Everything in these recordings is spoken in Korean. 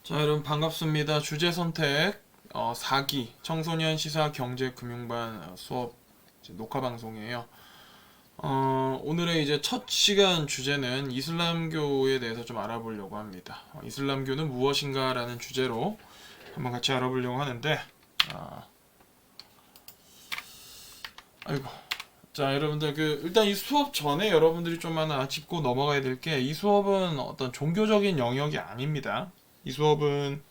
자, 여러분 반갑습니다. 주제 선택 4기 청소년 시사 경제 금융반 수업 녹화 방송이에요. 오늘의 이제 첫 시간 주제는 이슬람교에 대해서 좀 알아보려고 합니다. 이슬람교는 무엇인가라는 주제로 한번 같이 알아보려고 하는데, 아이고. 자, 여러분들 일단 이 수업 전에 여러분들이 좀 하나 짚고 넘어가야 될 게, 이 수업은 어떤 종교적인 영역이 아닙니다. 이 수업은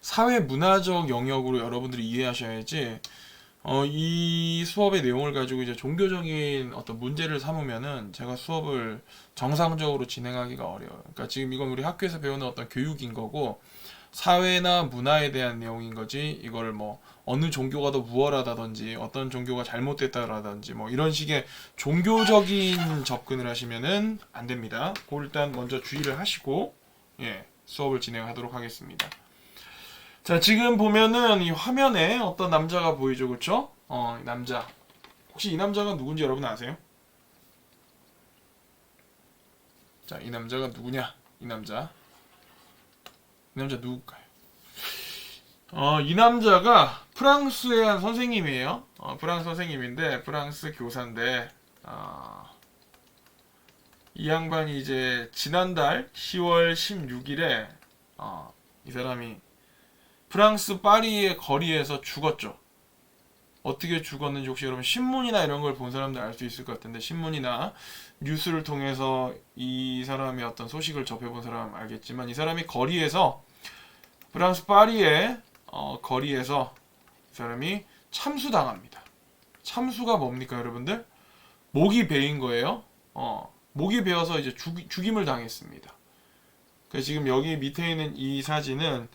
사회 문화적 영역으로 여러분들이 이해하셔야지, 이 수업의 내용을 가지고 이제 종교적인 어떤 문제를 삼으면은 제가 수업을 정상적으로 진행하기가 어려워요. 그러니까 지금 이건 우리 학교에서 배우는 어떤 교육인 거고, 사회나 문화에 대한 내용인 거지, 이걸 뭐 어느 종교가 더 우월하다든지 어떤 종교가 잘못됐다라든지 뭐 이런 식의 종교적인 접근을 하시면은 안 됩니다. 그걸 일단 먼저 주의를 하시고, 수업을 진행하도록 하겠습니다. 자, 지금 보면은 이 화면에 어떤 남자가 보이죠, 그쵸? 이 남자. 혹시 이 남자가 누군지 여러분 아세요? 자, 이 남자가 누구냐? 이 남자 누굴까요? 이 남자가 프랑스의 한 선생님이에요. 프랑스 선생님인데, 프랑스 교사인데, 이 양반이 이제 지난달 10월 16일에 이 사람이 프랑스 파리의 거리에서 죽었죠. 어떻게 죽었는지 혹시 여러분 신문이나 이런 걸 본 사람들 알 수 있을 것 같은데, 신문이나 뉴스를 통해서 이 사람의 어떤 소식을 접해본 사람 알겠지만, 이 사람이 거리에서, 프랑스 파리의 거리에서 이 사람이 참수당합니다. 참수가 뭡니까 여러분들? 목이 베인 거예요. 목이 베어서 이제 죽임을 당했습니다. 그래서 지금 여기 밑에 있는 이 사진은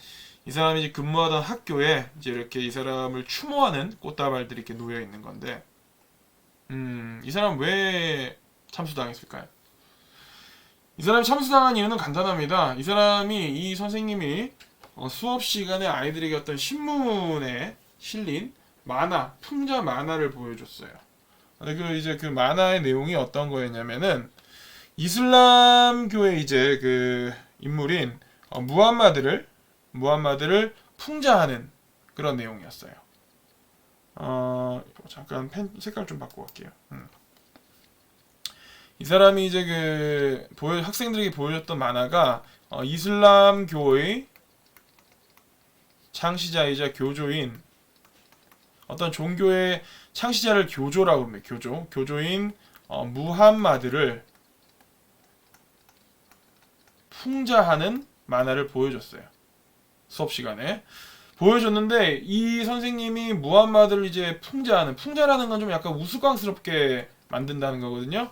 이 사람이 이제 근무하던 학교에 이제 이렇게 이 사람을 추모하는 꽃다발들이 이렇게 놓여 있는 건데, 이 사람 왜 참수당했을까요? 이 사람이 참수당한 이유는 간단합니다. 이 선생님이 수업 시간에 아이들에게 어떤 신문에 실린 만화, 풍자 만화를 보여줬어요. 근데 이제 그 만화의 내용이 어떤 거였냐면은, 이슬람교의 이제 그 인물인 무함마드를 풍자하는 그런 내용이었어요. 잠깐 펜 색깔 좀 바꿔 갈게요. 이 사람이 이제 학생들에게 보여줬던 만화가 이슬람교의 창시자이자 교조인, 어떤 종교의 창시자를 교조라고 합니다. 교조인 무함마드를 풍자하는 만화를 보여줬어요. 수업 시간에 보여줬는데, 이 선생님이 무함마드를 이제 풍자라는 건 좀 약간 우스꽝스럽게 만든다는 거거든요.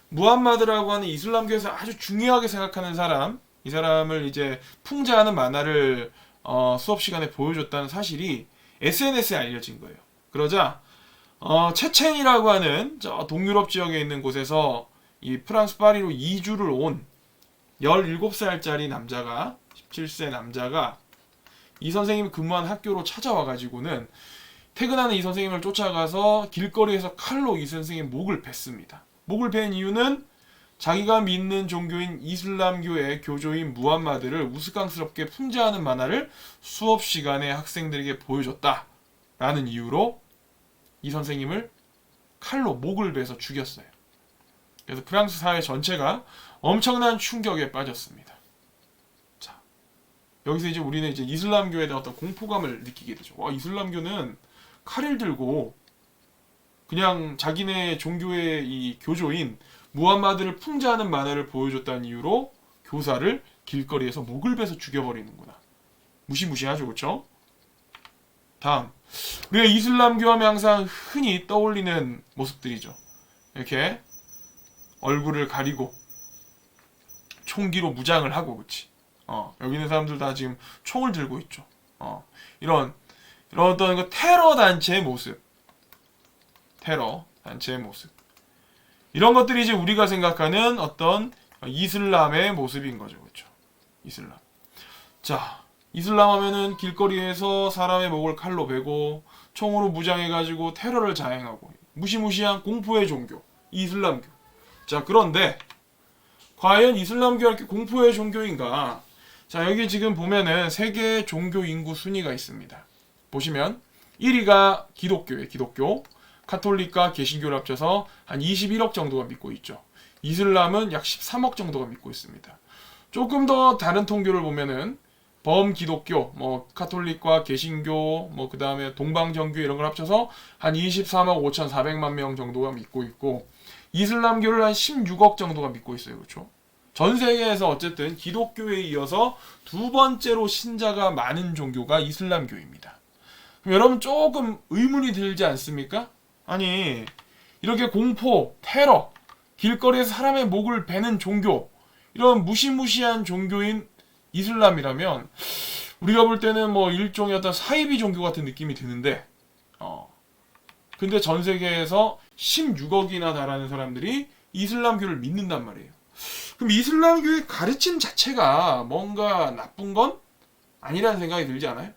무함마드라고 하는 이슬람교에서 아주 중요하게 생각하는 사람, 이 사람을 이제 풍자하는 만화를 수업 시간에 보여줬다는 사실이 SNS에 알려진 거예요. 그러자 체첸이라고 하는 저 동유럽 지역에 있는 곳에서 이 프랑스 파리로 이주를 온 17살짜리 남자가, 17세 남자가 이 선생님이 근무한 학교로 찾아와가지고는, 퇴근하는 이 선생님을 쫓아가서 길거리에서 칼로 이 선생님 목을 뱄습니다. 목을 벤 이유는 자기가 믿는 종교인 이슬람교의 교조인 무함마드를 우스꽝스럽게 풍자하는 만화를 수업 시간에 학생들에게 보여줬다라는 이유로 이 선생님을 칼로 목을 베서 죽였어요. 그래서 프랑스 사회 전체가 엄청난 충격에 빠졌습니다. 자, 여기서 이제 우리는 이제 이슬람교에 대한 어떤 공포감을 느끼게 되죠. 와, 이슬람교는 칼을 들고 그냥 자기네 종교의 이 교조인 무함마드를 풍자하는 만화를 보여줬다는 이유로 교사를 길거리에서 목을 베서 죽여버리는구나. 무시무시하죠, 그렇죠? 다음, 우리가 이슬람교 하면 항상 흔히 떠올리는 모습들이죠. 이렇게 얼굴을 가리고 총기로 무장을 하고, 그치? 여기 있는 사람들 다 지금 총을 들고 있죠. 이런 어떤 테러 단체의 모습, 이런 것들이 이제 우리가 생각하는 어떤 이슬람의 모습인 거죠, 그렇죠? 이슬람. 자, 이슬람 하면은 길거리에서 사람의 목을 칼로 베고 총으로 무장해가지고 테러를 자행하고 무시무시한 공포의 종교, 이슬람교. 자, 그런데 과연 이슬람교가 이렇게 공포의 종교인가? 자, 여기 지금 보면은 세계 종교 인구 순위가 있습니다. 보시면 1위가 기독교예요. 기독교. 카톨릭과 개신교를 합쳐서 한 21억 정도가 믿고 있죠. 이슬람은 약 13억 정도가 믿고 있습니다. 조금 더 다른 통계를 보면은 범기독교, 뭐 카톨릭과 개신교, 뭐 그 다음에 동방정교 이런 걸 합쳐서 한 23억 5,400만 명 정도가 믿고 있고, 이슬람교를 한 16억 정도가 믿고 있어요. 그렇죠? 전 세계에서 어쨌든 기독교에 이어서 두 번째로 신자가 많은 종교가 이슬람교입니다. 그럼 여러분 조금 의문이 들지 않습니까? 아니, 이렇게 공포, 테러, 길거리에서 사람의 목을 베는 종교, 이런 무시무시한 종교인 이슬람이라면 우리가 볼 때는 뭐 일종의 어떤 사이비 종교 같은 느낌이 드는데, 근데 전 세계에서 16억이나 달하는 사람들이 이슬람교를 믿는단 말이에요. 그럼 이슬람교의 가르침 자체가 뭔가 나쁜 건 아니라는 생각이 들지 않아요?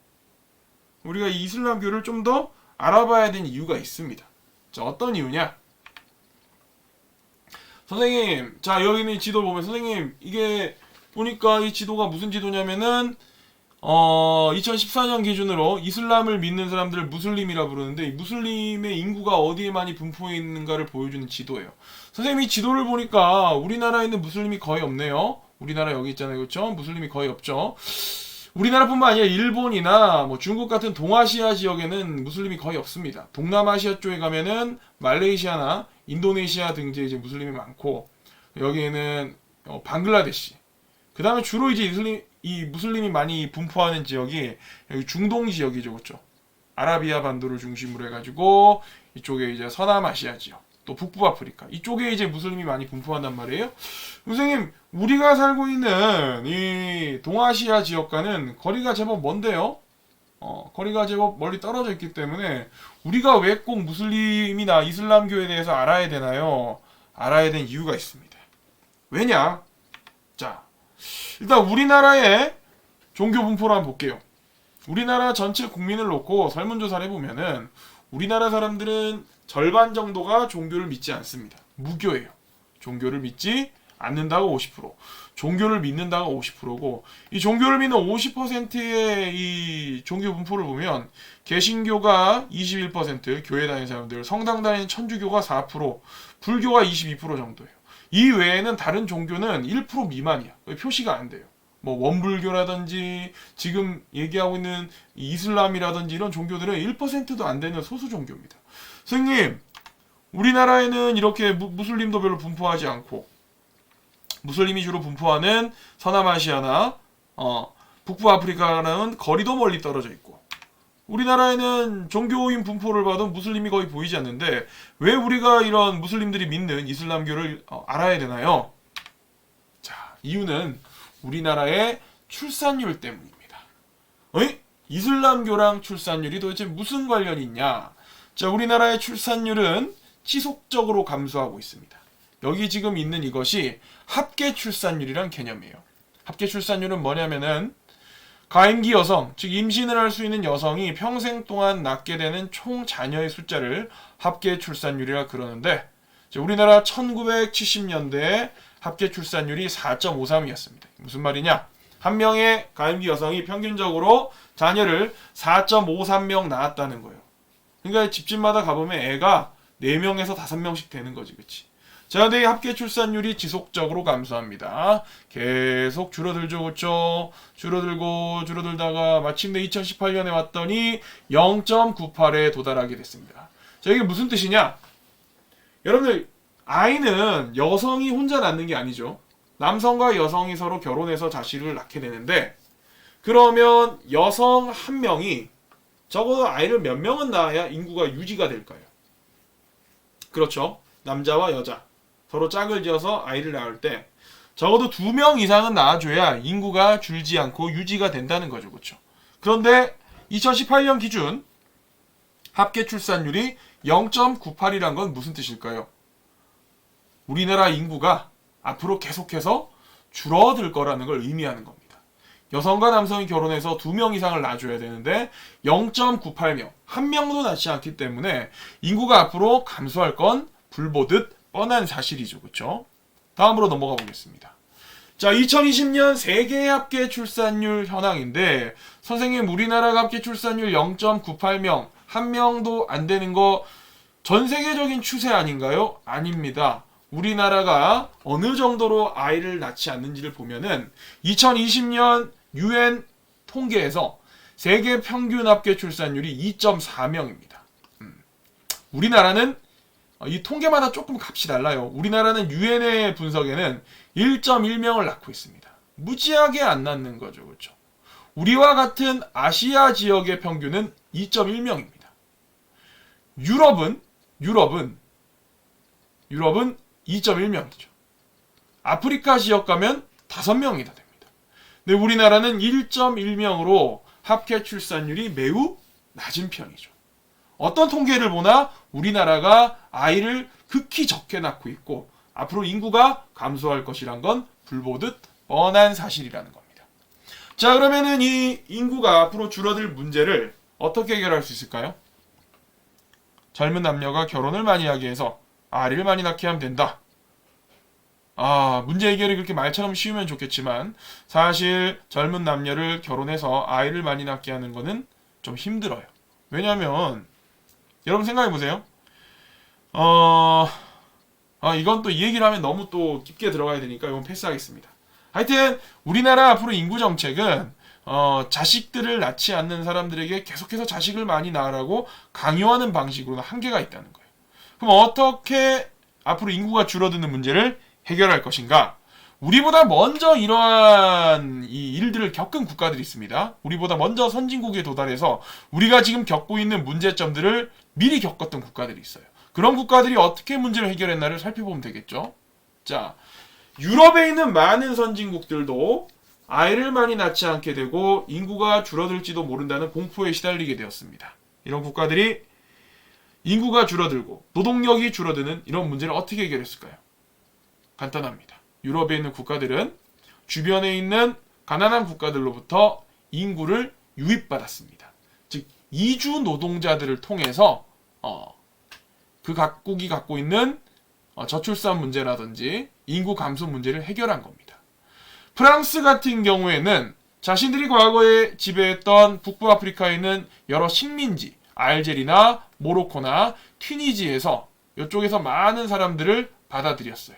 우리가 이 이슬람교를 좀 더 알아봐야 되는 이유가 있습니다. 자, 어떤 이유냐? 선생님, 자, 여기 있는 지도를 보면, 선생님, 이게 보니까 이 지도가 무슨 지도냐면은 2014년 기준으로 이슬람을 믿는 사람들을 무슬림이라 부르는데, 이 무슬림의 인구가 어디에 많이 분포해 있는가를 보여주는 지도예요. 선생님, 이 지도를 보니까 우리나라에 있는 무슬림이 거의 없네요. 우리나라 여기 있잖아요. 그렇죠? 무슬림이 거의 없죠. 우리나라뿐만 아니라 일본이나 뭐 중국 같은 동아시아 지역에는 무슬림이 거의 없습니다. 동남아시아 쪽에 가면은 말레이시아나 인도네시아 등지에 이제 무슬림이 많고, 여기에는 방글라데시, 그 다음에 주로 이제 이 무슬림이 많이 분포하는 지역이 여기 중동 지역이죠. 그렇죠? 아라비아 반도를 중심으로 해가지고 이쪽에 이제 서남아시아 지역, 또 북부아프리카, 이쪽에 이제 무슬림이 많이 분포한단 말이에요. 선생님, 우리가 살고 있는 이 동아시아 지역과는 거리가 제법 먼데요. 거리가 제법 멀리 떨어져 있기 때문에 우리가 왜 꼭 무슬림이나 이슬람교에 대해서 알아야 되나요? 알아야 될 이유가 있습니다. 왜냐? 자, 일단 우리나라의 종교 분포를 한번 볼게요. 우리나라 전체 국민을 놓고 설문조사를 해보면은 우리나라 사람들은 절반 정도가 종교를 믿지 않습니다. 무교예요. 종교를 믿지 않는다고 50%, 종교를 믿는다고 50%고, 이 종교를 믿는 50%의 이 종교 분포를 보면 개신교가 21%, 교회 다니는 사람들, 성당 다니는 천주교가 4%, 불교가 22% 정도예요. 이 외에는 다른 종교는 1% 미만이야. 표시가 안 돼요. 뭐 원불교라든지 지금 얘기하고 있는 이슬람이라든지 이런 종교들은 1%도 안 되는 소수 종교입니다. 선생님, 우리나라에는 이렇게 무슬림도 별로 분포하지 않고, 무슬림이 주로 분포하는 서남아시아나 북부아프리카는 거리도 멀리 떨어져 있고, 우리나라에는 종교인 분포를 봐도 무슬림이 거의 보이지 않는데 왜 우리가 이런 무슬림들이 믿는 이슬람교를 알아야 되나요? 자, 이유는 우리나라의 출산율 때문입니다. 이슬람교랑 출산율이 도대체 무슨 관련이 있냐? 자, 우리나라의 출산율은 지속적으로 감소하고 있습니다. 여기 지금 있는 이것이 합계 출산율이란 개념이에요. 합계 출산율은 뭐냐면은 가임기 여성, 즉 임신을 할 수 있는 여성이 평생 동안 낳게 되는 총 자녀의 숫자를 합계 출산율이라 그러는데, 우리나라 1970년대에 합계 출산율이 4.53이었습니다. 무슨 말이냐? 한 명의 가임기 여성이 평균적으로 자녀를 4.53명 낳았다는 거예요. 그러니까 집집마다 가보면 애가 4명에서 5명씩 되는 거지, 그치? 자, 근데 합계 출산율이 지속적으로 감소합니다. 계속 줄어들죠, 그쵸? 줄어들다가 마침내 2018년에 왔더니 0.98에 도달하게 됐습니다. 자, 이게 무슨 뜻이냐? 여러분들, 아이는 여성이 혼자 낳는 게 아니죠. 남성과 여성이 서로 결혼해서 자식을 낳게 되는데, 그러면 여성 한 명이 적어도 아이를 몇 명은 낳아야 인구가 유지가 될까요? 그렇죠. 남자와 여자 서로 짝을 지어서 아이를 낳을 때 적어도 2명 이상은 낳아줘야 인구가 줄지 않고 유지가 된다는 거죠. 그렇죠. 그런데 2018년 기준 합계 출산율이 0.98이란 건 무슨 뜻일까요? 우리나라 인구가 앞으로 계속해서 줄어들 거라는 걸 의미하는 겁니다. 여성과 남성이 결혼해서 2명 이상을 낳아줘야 되는데 0.98명, 한 명도 낳지 않기 때문에 인구가 앞으로 감소할 건 불보듯 뻔한 사실이죠. 그렇죠? 다음으로 넘어가 보겠습니다. 자, 2020년 세계 합계 출산율 현황인데 선생님 우리나라가 합계 출산율 0.98명, 한 명도 안 되는 거 전 세계적인 추세 아닌가요? 아닙니다. 우리나라가 어느 정도로 아이를 낳지 않는지를 보면은 2020년 UN 통계에서 세계 평균 합계 출산율이 2.4명입니다. 우리나라는 이 통계마다 조금 값이 달라요. 우리나라는 UN의 분석에는 1.1명을 낳고 있습니다. 무지하게 안 낳는 거죠. 그렇죠? 우리와 같은 아시아 지역의 평균은 2.1명입니다. 유럽은 2.1명이죠. 아프리카 지역 가면 5명이 다 됩니다. 근데 우리나라는 1.1명으로 합계 출산율이 매우 낮은 편이죠. 어떤 통계를 보나 우리나라가 아이를 극히 적게 낳고 있고 앞으로 인구가 감소할 것이란 건 불보듯 뻔한 사실이라는 겁니다. 자, 그러면은 이 인구가 앞으로 줄어들 문제를 어떻게 해결할 수 있을까요? 젊은 남녀가 결혼을 많이 하기 위해서 아이를 많이 낳게 하면 된다. 문제 해결이 그렇게 말처럼 쉬우면 좋겠지만 사실 젊은 남녀를 결혼해서 아이를 많이 낳게 하는 거는 좀 힘들어요. 왜냐면 여러분 생각해 보세요. 이건 또 이 얘기를 하면 너무 또 깊게 들어가야 되니까 이건 패스하겠습니다. 하여튼 우리나라 앞으로 인구 정책은 자식들을 낳지 않는 사람들에게 계속해서 자식을 많이 낳으라고 강요하는 방식으로는 한계가 있다는 거예요. 그럼 어떻게 앞으로 인구가 줄어드는 문제를 해결할 것인가? 우리보다 먼저 이러한 이 일들을 겪은 국가들이 있습니다. 우리보다 먼저 선진국에 도달해서 우리가 지금 겪고 있는 문제점들을 미리 겪었던 국가들이 있어요. 그런 국가들이 어떻게 문제를 해결했나를 살펴보면 되겠죠. 자, 유럽에 있는 많은 선진국들도 아이를 많이 낳지 않게 되고 인구가 줄어들지도 모른다는 공포에 시달리게 되었습니다. 이런 국가들이 인구가 줄어들고 노동력이 줄어드는 이런 문제를 어떻게 해결했을까요? 간단합니다. 유럽에 있는 국가들은 주변에 있는 가난한 국가들로부터 인구를 유입받았습니다. 즉 이주 노동자들을 통해서 그 각국이 갖고 있는 저출산 문제라든지 인구 감소 문제를 해결한 겁니다. 프랑스 같은 경우에는 자신들이 과거에 지배했던 북부 아프리카에 있는 여러 식민지, 알제리나 모로코나 튀니지에서 이쪽에서 많은 사람들을 받아들였어요.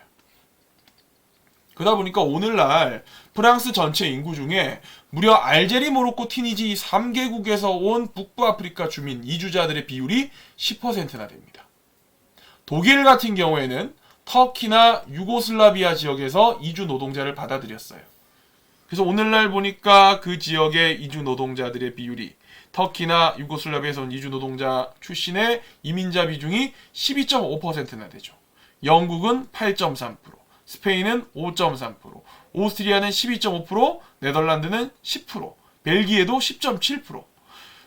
그러다 보니까 오늘날 프랑스 전체 인구 중에 무려 알제리, 모로코, 튀니지 3개국에서 온 북부 아프리카 주민 이주자들의 비율이 10%나 됩니다. 독일 같은 경우에는 터키나 유고슬라비아 지역에서 이주 노동자를 받아들였어요. 그래서 오늘날 보니까 그 지역의 이주 노동자들의 비율이 터키나 유고슬라비아에서 온 이주 노동자 출신의 이민자 비중이 12.5%나 되죠. 영국은 8.3%, 스페인은 5.3%, 오스트리아는 12.5%, 네덜란드는 10%, 벨기에도 10.7%,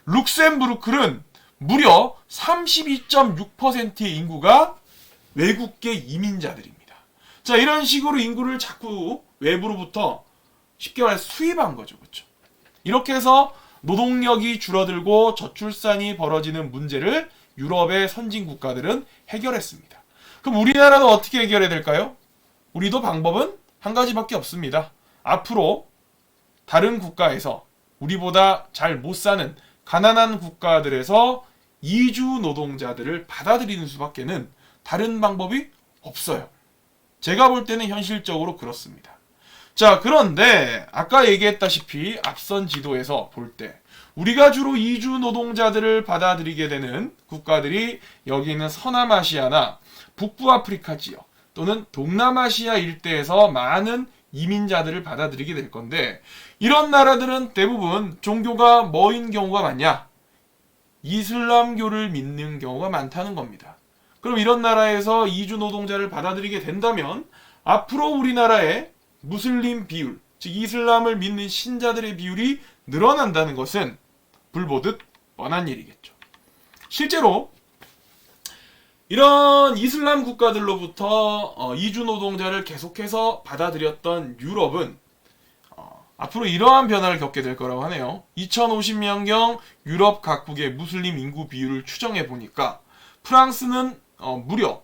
룩셈부르크는 무려 32.6%의 인구가 외국계 이민자들입니다. 자, 이런 식으로 인구를 자꾸 외부로부터 쉽게 말해서 수입한 거죠. 그렇죠? 이렇게 해서 노동력이 줄어들고 저출산이 벌어지는 문제를 유럽의 선진 국가들은 해결했습니다. 그럼 우리나라도 어떻게 해결해야 될까요? 우리도 방법은 한 가지밖에 없습니다. 앞으로 다른 국가에서 우리보다 잘 못 사는 가난한 국가들에서 이주 노동자들을 받아들이는 수밖에는 다른 방법이 없어요. 제가 볼 때는 현실적으로 그렇습니다. 자, 그런데 아까 얘기했다시피 앞선 지도에서 볼 때 우리가 주로 이주 노동자들을 받아들이게 되는 국가들이 여기 있는 서남아시아나 북부 아프리카 지역 또는 동남아시아 일대에서 많은 이민자들을 받아들이게 될 건데 이런 나라들은 대부분 종교가 뭐인 경우가 많냐? 이슬람교를 믿는 경우가 많다는 겁니다. 그럼 이런 나라에서 이주 노동자를 받아들이게 된다면 앞으로 우리나라의 무슬림 비율, 즉 이슬람을 믿는 신자들의 비율이 늘어난다는 것은 불보듯 뻔한 일이겠죠. 실제로 이런 이슬람 국가들로부터 이주 노동자를 계속해서 받아들였던 유럽은 앞으로 이러한 변화를 겪게 될 거라고 하네요. 2050년경 유럽 각국의 무슬림 인구 비율을 추정해 보니까 프랑스는 무려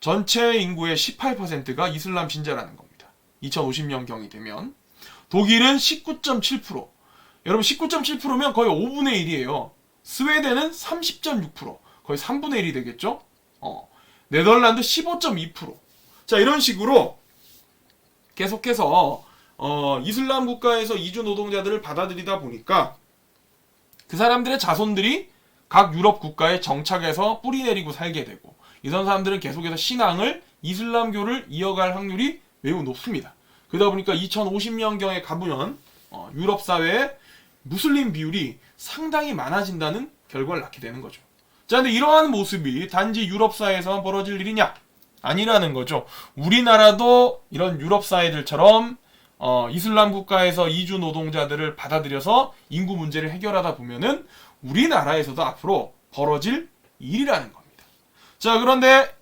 전체 인구의 18%가 이슬람 신자라는 겁니다. 2050년경이 되면. 독일은 19.7%. 여러분 19.7%면 거의 5분의 1이에요. 스웨덴은 30.6%. 거의 3분의 1이 되겠죠? 네덜란드 15.2%. 자, 이런 식으로 계속해서 이슬람 국가에서 이주 노동자들을 받아들이다 보니까 그 사람들의 자손들이 각 유럽 국가에 정착해서 뿌리 내리고 살게 되고, 이런 사람들은 계속해서 신앙을 이슬람교를 이어갈 확률이 매우 높습니다. 그러다 보니까 2050년경에 가보면 유럽 사회에 무슬림 비율이 상당히 많아진다는 결과를 낳게 되는 거죠. 자, 근데 이러한 모습이 단지 유럽 사회에서만 벌어질 일이냐? 아니라는 거죠. 우리나라도 이런 유럽 사회들처럼 이슬람 국가에서 이주 노동자들을 받아들여서 인구 문제를 해결하다 보면은 우리나라에서도 앞으로 벌어질 일이라는 겁니다. 자, 그런데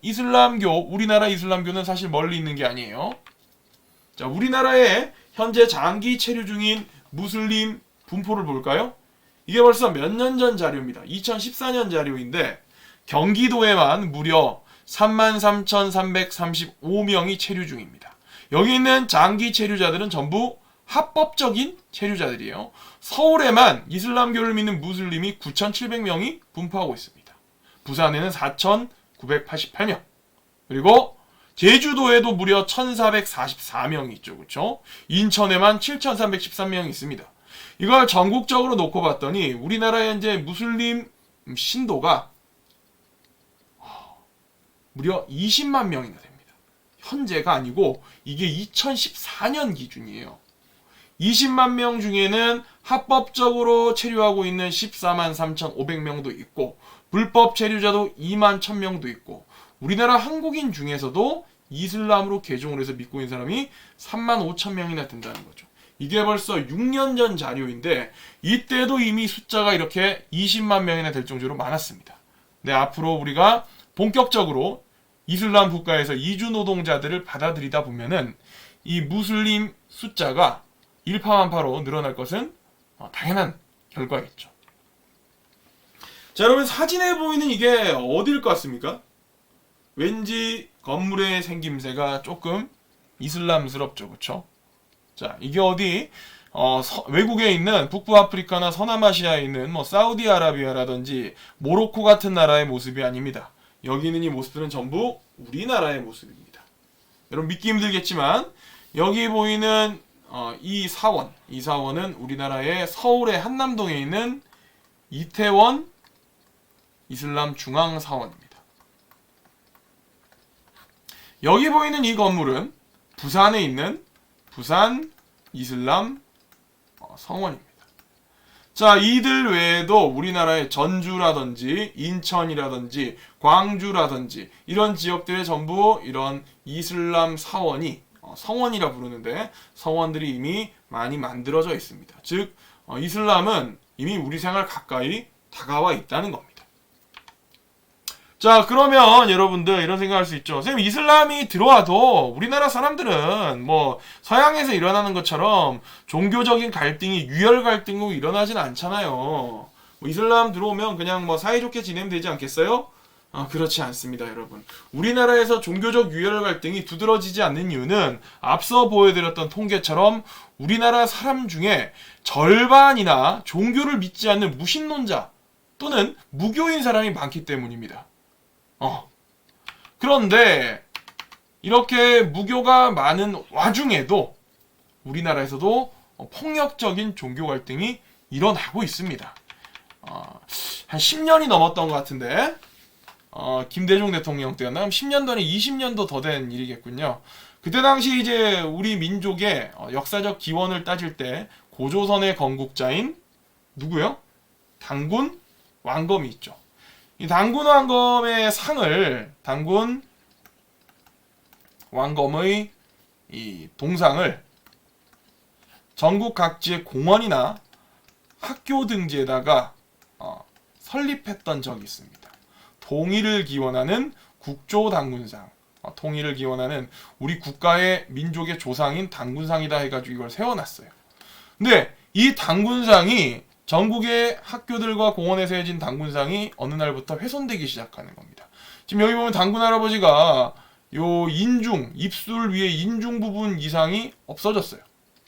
우리나라 이슬람교는 사실 멀리 있는 게 아니에요. 자, 우리나라에 현재 장기 체류 중인 무슬림 분포를 볼까요? 이게 벌써 몇 년 전 자료입니다. 2014년 자료인데 경기도에만 무려 33,335명이 체류 중입니다. 여기 있는 장기 체류자들은 전부 합법적인 체류자들이에요. 서울에만 이슬람교를 믿는 무슬림이 9,700명이 분포하고 있습니다. 부산에는 4,988명. 그리고 제주도에도 무려 1,444명이 있죠. 그렇죠? 인천에만 7,313명이 있습니다. 이걸 전국적으로 놓고 봤더니 우리나라의 현재 무슬림 신도가 무려 20만 명이나 됩니다. 현재가 아니고 이게 2014년 기준이에요. 20만 명 중에는 합법적으로 체류하고 있는 14만 3,500명도 있고, 불법 체류자도 2만 1,000명도 있고, 우리나라 한국인 중에서도 이슬람으로 개종을 해서 믿고 있는 사람이 3만 5천 명이나 된다는 거죠. 이게 벌써 6년 전 자료인데 이때도 이미 숫자가 이렇게 20만 명이나 될 정도로 많았습니다. 네, 앞으로 우리가 본격적으로 이슬람 국가에서 이주 노동자들을 받아들이다 보면은 이 무슬림 숫자가 일파만파로 늘어날 것은 당연한 결과겠죠. 자, 여러분 사진에 보이는 이게 어디일 것 같습니까? 왠지 건물의 생김새가 조금 이슬람스럽죠, 그렇죠? 자, 이게 어디 외국에 있는 북부아프리카나 서남아시아에 있는 사우디아라비아라든지 모로코 같은 나라의 모습이 아닙니다. 여기 있는 이 모습들은 전부 우리나라의 모습입니다. 여러분 믿기 힘들겠지만 여기 보이는 이 사원은 우리나라의 서울의 한남동에 있는 이태원 이슬람 중앙사원입니다. 여기 보이는 이 건물은 부산에 있는 부산 이슬람 성원입니다. 자, 이들 외에도 우리나라의 전주라든지 인천이라든지 광주라든지 이런 지역들에 전부 이런 이슬람 사원이 성원이라 부르는데 성원들이 이미 많이 만들어져 있습니다. 즉 이슬람은 이미 우리 생활 가까이 다가와 있다는 겁니다. 자, 그러면 여러분들 이런 생각할 수 있죠. 선생님, 이슬람이 들어와도 우리나라 사람들은 서양에서 일어나는 것처럼 종교적인 갈등이 유혈 갈등으로 일어나진 않잖아요. 이슬람 들어오면 그냥 사이좋게 지내면 되지 않겠어요? 그렇지 않습니다, 여러분. 우리나라에서 종교적 유혈 갈등이 두드러지지 않는 이유는 앞서 보여드렸던 통계처럼 우리나라 사람 중에 절반이나 종교를 믿지 않는 무신론자 또는 무교인 사람이 많기 때문입니다. 그런데 이렇게 무교가 많은 와중에도 우리나라에서도 폭력적인 종교 갈등이 일어나고 있습니다. 한 10년이 넘었던 것 같은데 김대중 대통령 때였나? 10년도 아니라 20년도 더 된 일이겠군요. 그때 당시 이제 우리 민족의 역사적 기원을 따질 때 고조선의 건국자인 누구요? 단군 왕검이 있죠. 이 단군 왕검의 상을, 단군 왕검의 이 동상을 전국 각지의 공원이나 학교 등지에다가 설립했던 적이 있습니다. 통일을 기원하는 국조단군상, 통일을 기원하는 우리 국가의 민족의 조상인 단군상이다 해가지고 이걸 세워놨어요. 근데 이 단군상이 전국의 학교들과 공원에 세워진 단군상이 어느 날부터 훼손되기 시작하는 겁니다. 지금 여기 보면 단군 할아버지가 요 인중, 입술 위에 인중 부분 이상이 없어졌어요.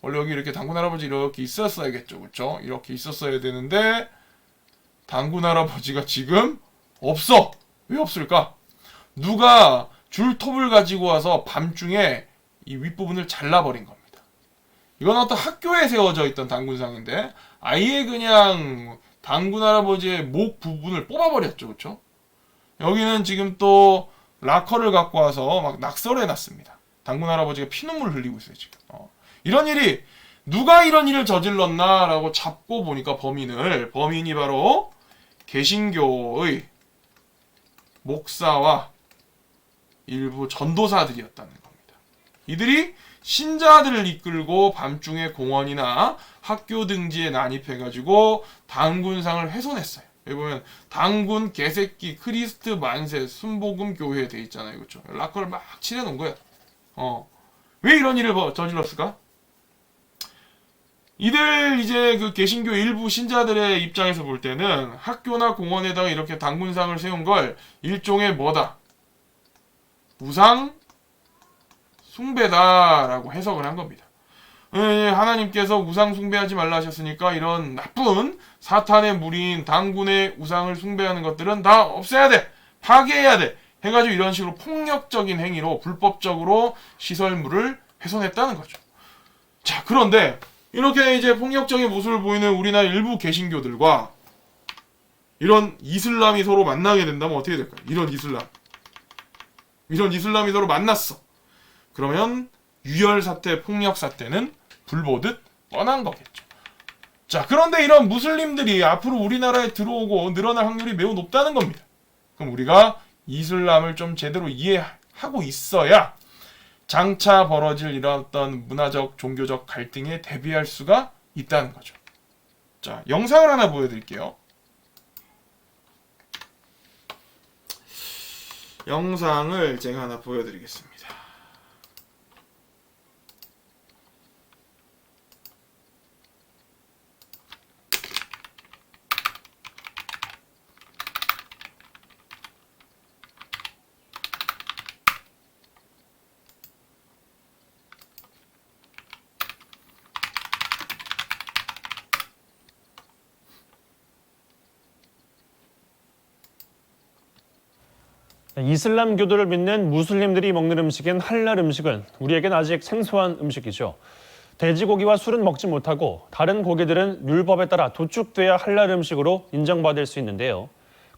원래 여기 이렇게 당군 할아버지 이렇게 있었어야겠죠, 그렇죠? 이렇게 있었어야 되는데 당군 할아버지가 지금 없어. 왜 없을까? 누가 줄톱을 가지고 와서 밤중에 이 윗부분을 잘라버린 겁니다. 이건 어떤 학교에 세워져 있던 당군상인데 아예 그냥 당군 할아버지의 목 부분을 뽑아버렸죠, 그렇죠? 여기는 지금 또 락커를 갖고 와서 막 낙서를 해놨습니다. 당군 할아버지가 피눈물을 흘리고 있어요, 지금. 이런 일이 누가 이런 일을 저질렀나라고 잡고 보니까 범인이 바로 개신교의 목사와 일부 전도사들이었다는 겁니다. 이들이 신자들을 이끌고 밤중에 공원이나 학교 등지에 난입해가지고 당군상을 훼손했어요. 여기 보면 당군 개새끼 크리스트 만세 순복음 교회 돼 있잖아요, 그렇죠? 락커를 막 칠해놓은 거야. 왜 이런 일을 저질렀을까? 이들 이제 그 개신교 일부 신자들의 입장에서 볼 때는 학교나 공원에다가 이렇게 당군상을 세운 걸 일종의 뭐다? 우상 숭배다라고 해석을 한 겁니다. 하나님께서 우상 숭배하지 말라 하셨으니까 이런 나쁜 사탄의 무리인 당군의 우상을 숭배하는 것들은 다 없애야 돼, 파괴해야 돼 해가지고 이런 식으로 폭력적인 행위로 불법적으로 시설물을 훼손했다는 거죠. 자, 그런데 이렇게 이제 폭력적인 모습을 보이는 우리나라 일부 개신교들과 이런 이슬람이 서로 만나게 된다면 어떻게 될까요? 이런 이슬람이 서로 만났어. 그러면 유혈 사태, 폭력 사태는 불보듯 뻔한 거겠죠. 자, 그런데 이런 무슬림들이 앞으로 우리나라에 들어오고 늘어날 확률이 매우 높다는 겁니다. 그럼 우리가 이슬람을 좀 제대로 이해하고 있어야 장차 벌어질 이런 어떤 문화적, 종교적 갈등에 대비할 수가 있다는 거죠. 자, 영상을 하나 보여드릴게요. 영상을 제가 하나 보여드리겠습니다. 이슬람교도를 믿는 무슬림들이 먹는 음식인 할랄 음식은 우리에겐 아직 생소한 음식이죠. 돼지고기와 술은 먹지 못하고 다른 고기들은 율법에 따라 도축돼야 할랄 음식으로 인정받을 수 있는데요.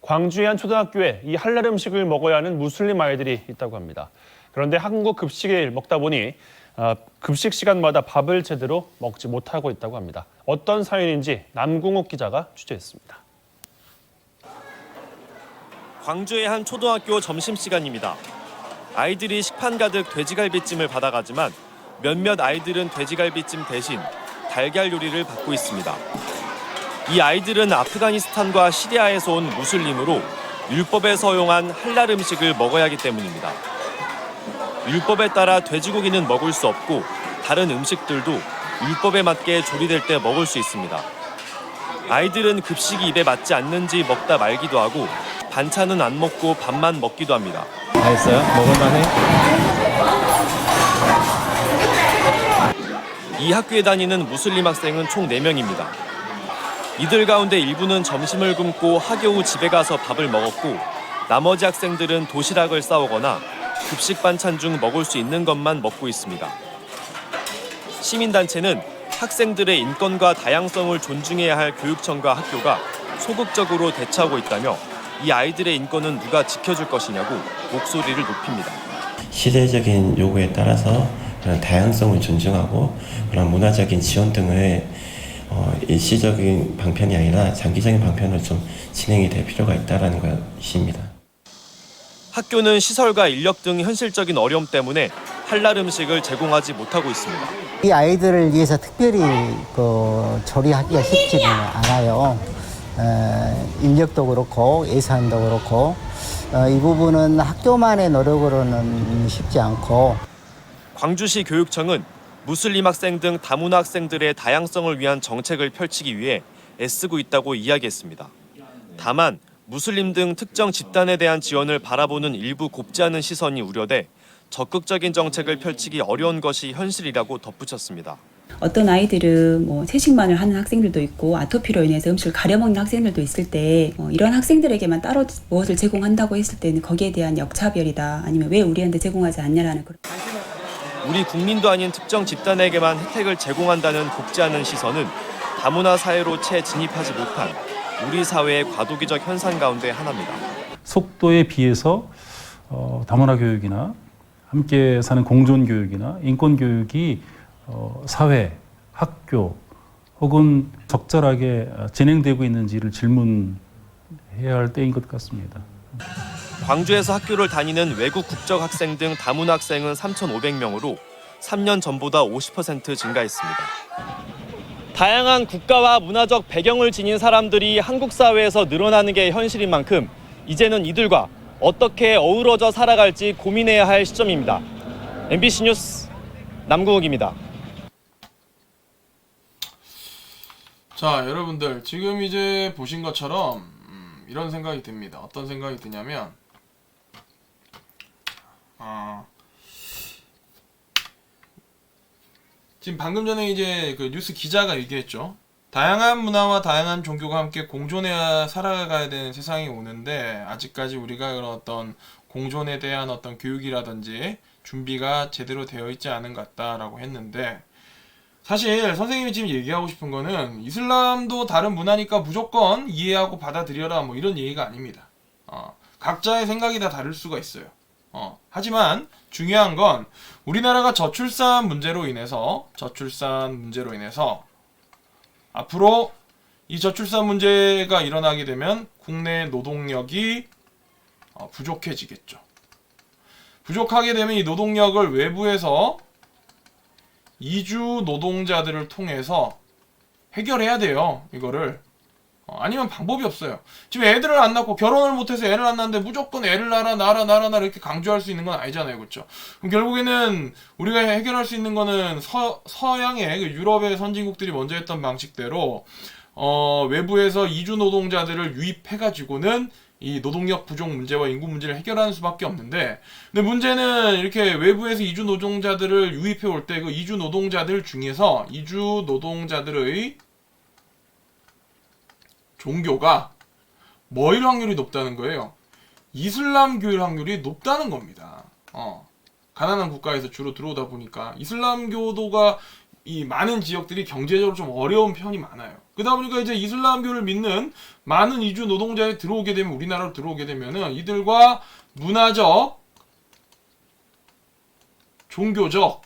광주의 한 초등학교에 이 할랄 음식을 먹어야 하는 무슬림 아이들이 있다고 합니다. 그런데 한국 급식을 먹다 보니 급식 시간마다 밥을 제대로 먹지 못하고 있다고 합니다. 어떤 사연인지 남궁욱 기자가 취재했습니다. 광주의 한 초등학교 점심시간입니다. 아이들이 식판 가득 돼지갈비찜을 받아가지만 몇몇 아이들은 돼지갈비찜 대신 달걀 요리를 받고 있습니다. 이 아이들은 아프가니스탄과 시리아에서 온 무슬림으로 율법에 서용한 할랄 음식을 먹어야 하기 때문입니다. 율법에 따라 돼지고기는 먹을 수 없고 다른 음식들도 율법에 맞게 조리될 때 먹을 수 있습니다. 아이들은 급식이 입에 맞지 않는지 먹다 말기도 하고 반찬은 안 먹고 밥만 먹기도 합니다. 맛있어요? 먹을만해? 이 학교에 다니는 무슬림 학생은 총 4명입니다. 이들 가운데 일부는 점심을 굶고 하교 후 집에 가서 밥을 먹었고 나머지 학생들은 도시락을 싸오거나 급식 반찬 중 먹을 수 있는 것만 먹고 있습니다. 시민단체는 학생들의 인권과 다양성을 존중해야 할 교육청과 학교가 소극적으로 대처하고 있다며 이 아이들의 인권은 누가 지켜줄 것이냐고 목소리를 높입니다. 시대적인 요구에 따라서 그런 다양성을 존중하고 그런 문화적인 지원 등을 일시적인 방편이 아니라 장기적인 방편으로 좀 진행이 될 필요가 있다는 것입니다. 학교는 시설과 인력 등 현실적인 어려움 때문에 할랄 음식을 제공하지 못하고 있습니다. 이 아이들을 위해서 특별히 조리하기가 쉽지는 않아요. 인력도 그렇고 예산도 그렇고 이 부분은 학교만의 노력으로는 쉽지 않고. 광주시 교육청은 무슬림 학생 등 다문화 학생들의 다양성을 위한 정책을 펼치기 위해 애쓰고 있다고 이야기했습니다. 다만 무슬림 등 특정 집단에 대한 지원을 바라보는 일부 곱지 않은 시선이 우려돼 적극적인 정책을 펼치기 어려운 것이 현실이라고 덧붙였습니다. 어떤 아이들은 뭐 채식만을 하는 학생들도 있고 아토피로 인해서 음식을 가려먹는 학생들도 있을 때 이런 학생들에게만 따로 무엇을 제공한다고 했을 때는 거기에 대한 역차별이다. 아니면 왜 우리한테 제공하지 않냐라는 그런. 우리 국민도 아닌 특정 집단에게만 혜택을 제공한다는 곱지 않은 시선은 다문화 사회로 채 진입하지 못한 우리 사회의 과도기적 현상 가운데 하나입니다. 속도에 비해서 다문화 교육이나 함께 사는 공존 교육이나 인권 교육이 사회, 학교 혹은 적절하게 진행되고 있는지를 질문해야 할 때인 것 같습니다. 광주에서 학교를 다니는 외국 국적 학생 등 다문화 학생은 3,500명으로 3년 전보다 50% 증가했습니다. 다양한 국가와 문화적 배경을 지닌 사람들이 한국 사회에서 늘어나는 게 현실인 만큼 이제는 이들과 어떻게 어우러져 살아갈지 고민해야 할 시점입니다. MBC 뉴스 남궁욱입니다. 자, 여러분들 지금 이제 보신 것처럼 이런 생각이 듭니다. 어떤 생각이 드냐면 지금 방금 전에 이제 그 뉴스 기자가 얘기했죠. 다양한 문화와 다양한 종교가 함께 공존해야 살아가야 되는 세상이 오는데 아직까지 우리가 그런 어떤 공존에 대한 어떤 교육이라든지 준비가 제대로 되어 있지 않은 것 같다라고 했는데, 사실 선생님이 지금 얘기하고 싶은 거는 이슬람도 다른 문화니까 무조건 이해하고 받아들여라 뭐 이런 얘기가 아닙니다. 각자의 생각이 다 다를 수가 있어요. 하지만 중요한 건 우리나라가 저출산 문제로 인해서 앞으로 이 저출산 문제가 일어나게 되면 국내 노동력이 부족해지겠죠. 부족하게 되면 이 노동력을 외부에서 이주 노동자들을 통해서 해결해야 돼요. 이거를. 아니면 방법이 없어요. 지금 애들을 안 낳고 결혼을 못해서 애를 안 낳는데 무조건 애를 낳아라 이렇게 강조할 수 있는 건 아니잖아요. 그렇죠? 그럼 결국에는 우리가 해결할 수 있는 거는 서양의 그 유럽의 선진국들이 먼저 했던 방식대로 외부에서 이주 노동자들을 유입해가지고는 이 노동력 부족 문제와 인구 문제를 해결하는 수밖에 없는데, 근데 문제는 이렇게 외부에서 이주 노동자들을 유입해 올 때 그 이주 노동자들 중에서 이주 노동자들의 종교가 뭐일 확률이 높다는 거예요? 이슬람교일 확률이 높다는 겁니다. 가난한 국가에서 주로 들어오다 보니까 이슬람교도가 이 많은 지역들이 경제적으로 좀 어려운 편이 많아요. 그러다 보니까 이제 이슬람교를 믿는 많은 이주 노동자들이 들어오게 되면, 우리나라로 들어오게 되면은 이들과 문화적, 종교적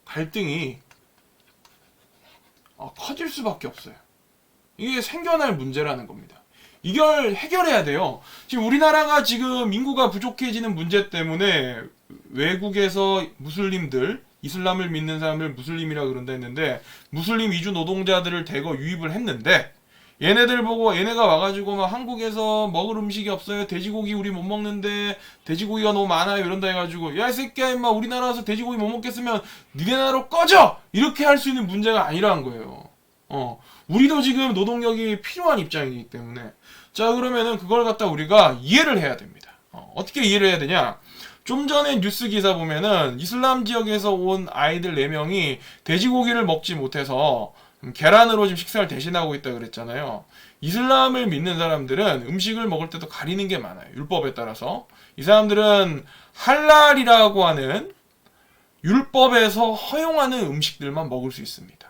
갈등이 커질 수밖에 없어요. 이게 생겨날 문제라는 겁니다. 이걸 해결해야 돼요. 지금 우리나라가 지금 인구가 부족해지는 문제 때문에 외국에서 무슬림들, 이슬람을 믿는 사람들 무슬림이라 그런다 했는데 무슬림 이주 노동자들을 대거 유입을 했는데, 얘네들 보고 얘네가 와가지고 막 한국에서 먹을 음식이 없어요, 돼지고기 우리 못 먹는데 돼지고기가 너무 많아요 이런다 해가지고 야 이 새끼야 임마 우리나라 와서 돼지고기 못 먹겠으면 니네 나라로 꺼져! 이렇게 할 수 있는 문제가 아니라는 거예요. 우리도 지금 노동력이 필요한 입장이기 때문에. 자, 그러면은 그걸 갖다 우리가 이해를 해야 됩니다. 어떻게 이해를 해야 되냐? 좀 전에 뉴스 기사 보면은 이슬람 지역에서 온 아이들 4명이 돼지고기를 먹지 못해서 계란으로 지금 식사를 대신하고 있다 그랬잖아요. 이슬람을 믿는 사람들은 음식을 먹을 때도 가리는 게 많아요. 율법에 따라서. 이 사람들은 할랄이라고 하는 율법에서 허용하는 음식들만 먹을 수 있습니다.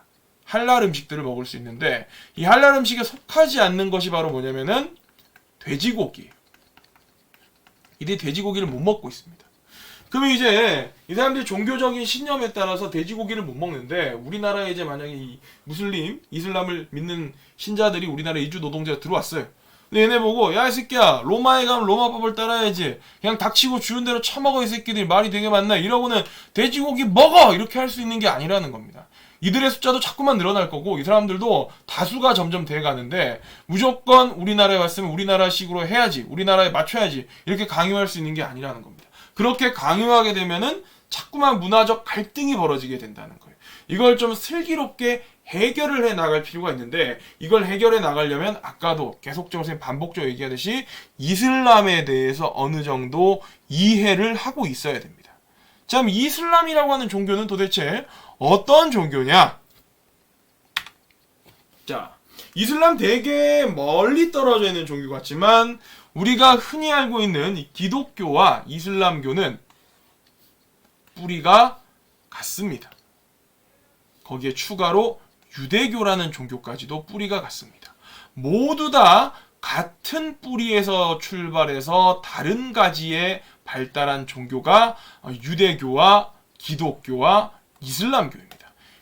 할랄 음식들을 먹을 수 있는데, 이 할랄 음식에 속하지 않는 것이 바로 뭐냐면은 돼지고기예요. 이들이 돼지고기를 못 먹고 있습니다. 그러면 이제 이 사람들이 종교적인 신념에 따라서 돼지고기를 못 먹는데, 우리나라에 이제 만약에 이 무슬림, 이슬람을 믿는 신자들이 우리나라에 이주 노동자가 들어왔어요. 근데 얘네 보고 야 이 새끼야 로마에 가면 로마법을 따라야지, 그냥 닥치고 주는 대로 처먹어 이 새끼들이 말이 되게 많나 이러고는 돼지고기 먹어! 이렇게 할 수 있는 게 아니라는 겁니다. 이들의 숫자도 자꾸만 늘어날 거고 이 사람들도 다수가 점점 돼가는데 무조건 우리나라에 왔으면 우리나라식으로 해야지, 우리나라에 맞춰야지 이렇게 강요할 수 있는 게 아니라는 겁니다. 그렇게 강요하게 되면은 자꾸만 문화적 갈등이 벌어지게 된다는 거예요. 이걸 좀 슬기롭게 해결을 해 나갈 필요가 있는데, 이걸 해결해 나가려면 아까도 계속적으로 선생님 반복적으로 얘기하듯이 이슬람에 대해서 어느 정도 이해를 하고 있어야 됩니다. 자, 그럼 이슬람이라고 하는 종교는 도대체 어떤 종교냐? 자, 이슬람 되게 멀리 떨어져 있는 종교 같지만 우리가 흔히 알고 있는 이 기독교와 이슬람교는 뿌리가 같습니다. 거기에 추가로 유대교라는 종교까지도 뿌리가 같습니다. 모두 다 같은 뿌리에서 출발해서 다른 가지에 발달한 종교가 유대교와 기독교와 이슬람교입니다.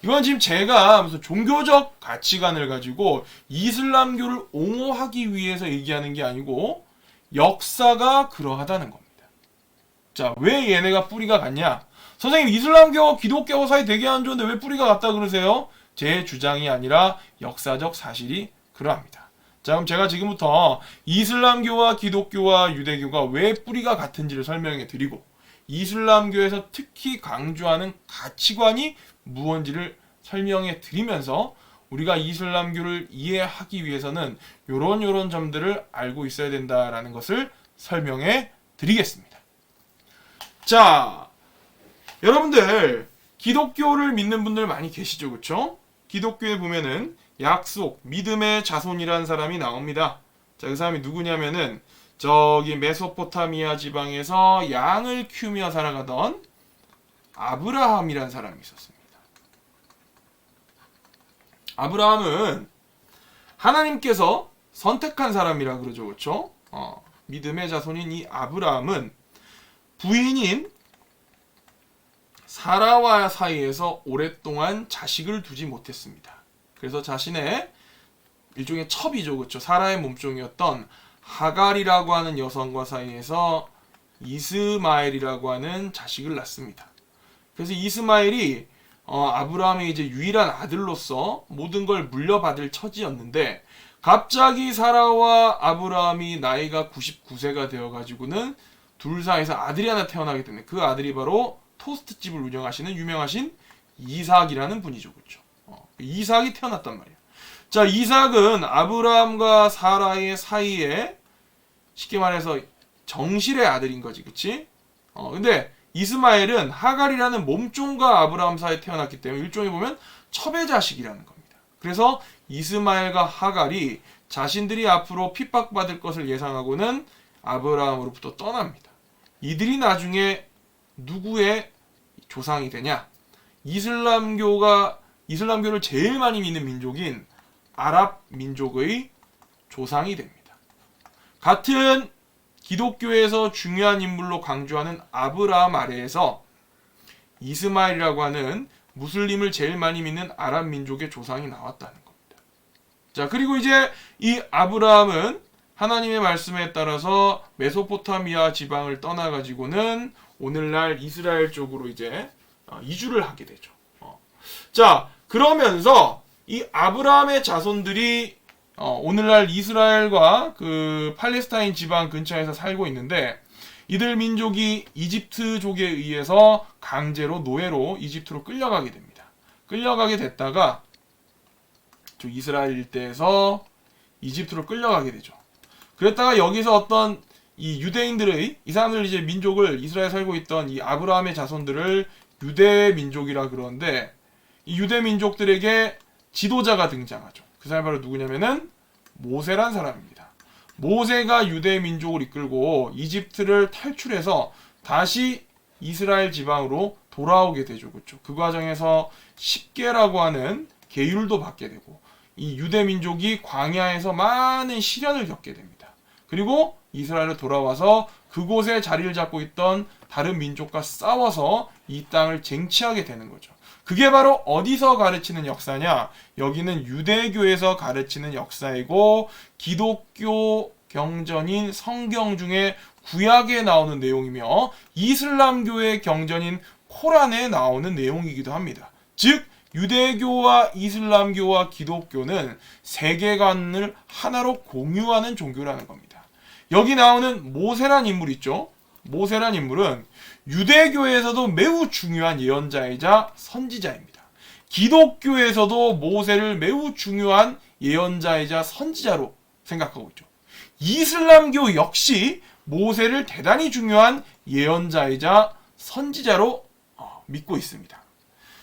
이건 지금 제가 무슨 종교적 가치관을 가지고 이슬람교를 옹호하기 위해서 얘기하는 게 아니고 역사가 그러하다는 겁니다. 자, 왜 얘네가 뿌리가 같냐? 선생님, 이슬람교, 기독교 사이 되게 안 좋은데 왜 뿌리가 같다 그러세요? 제 주장이 아니라 역사적 사실이 그러합니다. 자, 그럼 제가 지금부터 이슬람교와 기독교와 유대교가 왜 뿌리가 같은지를 설명해 드리고, 이슬람교에서 특히 강조하는 가치관이 무엇인지를 설명해 드리면서 우리가 이슬람교를 이해하기 위해서는 요런 점들을 알고 있어야 된다라는 것을 설명해 드리겠습니다. 자, 여러분들 기독교를 믿는 분들 많이 계시죠, 그렇죠? 기독교에 보면은 약속, 믿음의 자손이라는 사람이 나옵니다. 자, 그 사람이 누구냐면은 저기 메소포타미아 지방에서 양을 키우며 살아가던 아브라함이라는 사람이 있었습니다. 아브라함은 하나님께서 선택한 사람이라 그러죠, 그렇죠? 믿음의 자손인 이 아브라함은 부인인 사라와 사이에서 오랫동안 자식을 두지 못했습니다. 그래서 자신의 일종의 첩이죠, 그렇죠? 사라의 몸종이었던 하갈이라고 하는 여성과 사이에서 이스마엘이라고 하는 자식을 낳습니다. 그래서 이스마엘이 아브라함의 이제 유일한 아들로서 모든 걸 물려받을 처지였는데, 갑자기 사라와 아브라함이 나이가 99세가 되어가지고는 둘 사이에서 아들이 하나 태어나게 되네. 그 아들이 바로 토스트집을 운영하시는 유명하신 이삭이라는 분이죠, 그렇죠? 이삭이 태어났단 말이에요. 자, 이삭은 아브라함과 사라의 사이에 쉽게 말해서 정실의 아들인 거지, 그치? 근데 이스마엘은 하갈이라는 몸종과 아브라함 사이에 태어났기 때문에 일종의 보면 첩의 자식이라는 겁니다. 그래서 이스마엘과 하갈이 자신들이 앞으로 핍박받을 것을 예상하고는 아브라함으로부터 떠납니다. 이들이 나중에 누구의 조상이 되냐? 이슬람교를 제일 많이 믿는 민족인 아랍 민족의 조상이 됩니다. 같은 기독교에서 중요한 인물로 강조하는 아브라함 아래에서 이스마엘이라고 하는 무슬림을 제일 많이 믿는 아랍 민족의 조상이 나왔다는 겁니다. 자, 그리고 이제 이 아브라함은 하나님의 말씀에 따라서 메소포타미아 지방을 떠나가지고는 오늘날 이스라엘 쪽으로 이제 이주를 하게 되죠. 자, 그러면서 이 아브라함의 자손들이 오늘날 이스라엘과 그 팔레스타인 지방 근처에서 살고 있는데, 이들 민족이 이집트족에 의해서 강제로 노예로 이집트로 끌려가게 됩니다. 끌려가게 됐다가 이스라엘 일대에서 이집트로 끌려가게 되죠. 그랬다가 여기서 어떤 이 유대인들의, 이 사람들 이제 민족을, 이스라엘에 살고 있던 이 아브라함의 자손들을 유대 민족이라 그러는데, 이 유대 민족들에게 지도자가 등장하죠. 그 사람이 바로 누구냐면은 모세란 사람입니다. 모세가 유대 민족을 이끌고 이집트를 탈출해서 다시 이스라엘 지방으로 돌아오게 되죠, 그렇죠? 그 과정에서 십계라고 하는 계율도 받게 되고, 이 유대 민족이 광야에서 많은 시련을 겪게 됩니다. 그리고 이스라엘로 돌아와서 그곳에 자리를 잡고 있던 다른 민족과 싸워서 이 땅을 쟁취하게 되는 거죠. 그게 바로 어디서 가르치는 역사냐? 여기는 유대교에서 가르치는 역사이고, 기독교 경전인 성경 중에 구약에 나오는 내용이며 이슬람교의 경전인 코란에 나오는 내용이기도 합니다. 즉, 유대교와 이슬람교와 기독교는 세계관을 하나로 공유하는 종교라는 겁니다. 여기 나오는 모세란 인물 있죠? 모세란 인물은 유대교에서도 매우 중요한 예언자이자 선지자입니다. 기독교에서도 모세를 매우 중요한 예언자이자 선지자로 생각하고 있죠. 이슬람교 역시 모세를 대단히 중요한 예언자이자 선지자로 믿고 있습니다.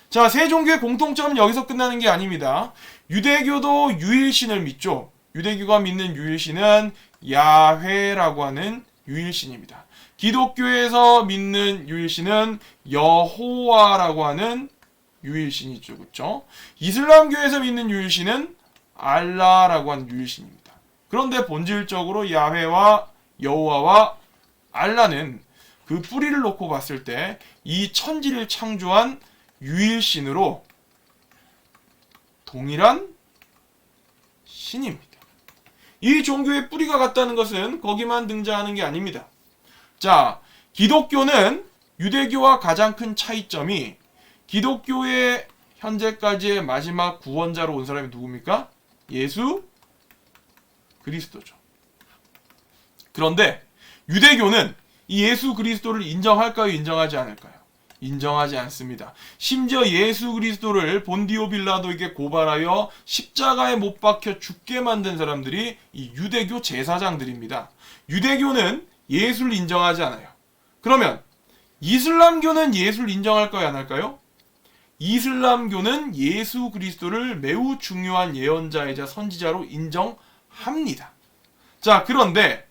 자, 세 종교의 공통점은 여기서 끝나는 게 아닙니다. 유대교도 유일신을 믿죠. 유대교가 믿는 유일신은 야훼라고 하는 유일신입니다. 기독교에서 믿는 유일신은 여호와라고 하는 유일신이죠. 그렇죠? 이슬람교에서 믿는 유일신은 알라라고 하는 유일신입니다. 그런데 본질적으로 야훼와 여호와와 알라는 그 뿌리를 놓고 봤을 때 이 천지를 창조한 유일신으로 동일한 신입니다. 이 종교의 뿌리가 같다는 것은 거기만 등장하는 게 아닙니다. 자, 기독교는 유대교와 가장 큰 차이점이 기독교의 현재까지의 마지막 구원자로 온 사람이 누굽니까? 예수 그리스도죠. 그런데 유대교는 이 예수 그리스도를 인정할까요? 인정하지 않을까요? 인정하지 않습니다. 심지어 예수 그리스도를 본디오 빌라도에게 고발하여 십자가에 못 박혀 죽게 만든 사람들이 이 유대교 제사장들입니다. 유대교는 예수를 인정하지 않아요. 그러면 이슬람교는 예수를 인정할까요? 안 할까요? 이슬람교는 예수 그리스도를 매우 중요한 예언자이자 선지자로 인정합니다. 자, 그런데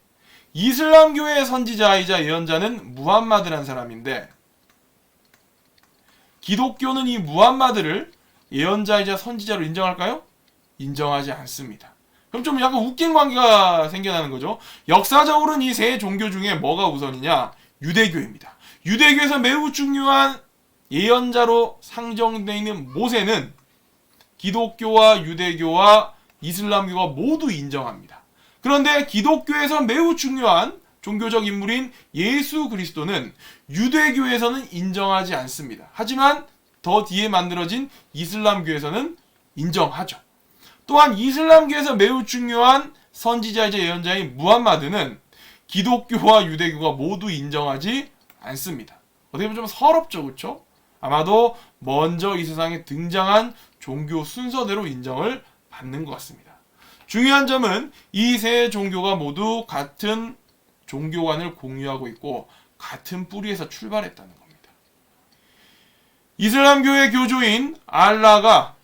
이슬람교의 선지자이자 예언자는 무함마드라는 사람인데 기독교는 이 무함마드를 예언자이자 선지자로 인정할까요? 인정하지 않습니다. 그럼 좀 약간 웃긴 관계가 생겨나는 거죠. 역사적으로는 이 세 종교 중에 뭐가 우선이냐? 유대교입니다. 유대교에서 매우 중요한 예언자로 상정되어 있는 모세는 기독교와 유대교와 이슬람교가 모두 인정합니다. 그런데 기독교에서 매우 중요한 종교적 인물인 예수 그리스도는 유대교에서는 인정하지 않습니다. 하지만 더 뒤에 만들어진 이슬람교에서는 인정하죠. 또한 이슬람교에서 매우 중요한 선지자이자 예언자인 무함마드는 기독교와 유대교가 모두 인정하지 않습니다. 어떻게 보면 좀 서럽죠, 그렇죠? 아마도 먼저 이 세상에 등장한 종교 순서대로 인정을 받는 것 같습니다. 중요한 점은 이 세 종교가 모두 같은 종교관을 공유하고 있고 같은 뿌리에서 출발했다는 겁니다. 이슬람교의 교주인 알라가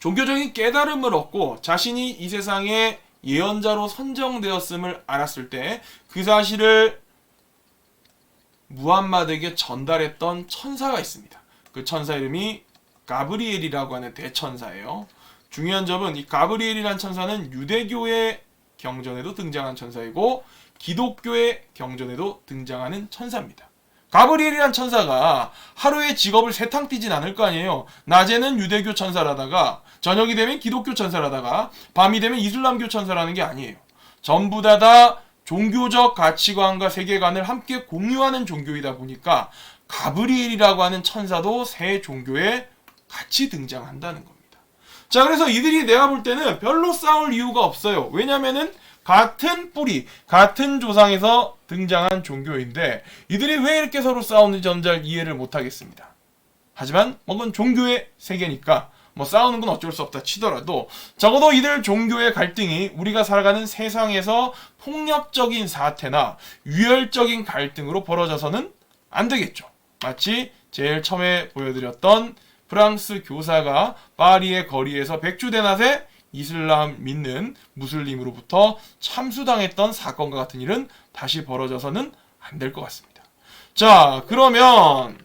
종교적인 깨달음을 얻고 자신이 이 세상의 예언자로 선정되었음을 알았을 때 그 사실을 무함마드에게 전달했던 천사가 있습니다. 그 천사 이름이 가브리엘이라고 하는 대천사예요. 중요한 점은 이 가브리엘이라는 천사는 유대교의 경전에도 등장한 천사이고 기독교의 경전에도 등장하는 천사입니다. 가브리엘이라는 천사가 하루에 직업을 세탕 뛰진 않을 거 아니에요. 낮에는 유대교 천사라다가 저녁이 되면 기독교 천사라다가 밤이 되면 이슬람교 천사라는 게 아니에요. 전부 다 종교적 가치관과 세계관을 함께 공유하는 종교이다 보니까 가브리엘이라고 하는 천사도 새 종교에 같이 등장한다는 겁니다. 자, 그래서 이들이 내가 볼 때는 별로 싸울 이유가 없어요. 왜냐면은 같은 뿌리, 같은 조상에서 등장한 종교인데 이들이 왜 이렇게 서로 싸우는지 저는 잘 이해를 못하겠습니다. 하지만 그건 종교의 세계니까 뭐 싸우는 건 어쩔 수 없다 치더라도 적어도 이들 종교의 갈등이 우리가 살아가는 세상에서 폭력적인 사태나 유혈적인 갈등으로 벌어져서는 안 되겠죠. 마치 제일 처음에 보여드렸던 프랑스 교사가 파리의 거리에서 백주대낮에 이슬람 믿는 무슬림으로부터 참수당했던 사건과 같은 일은 다시 벌어져서는 안 될 것 같습니다. 자, 그러면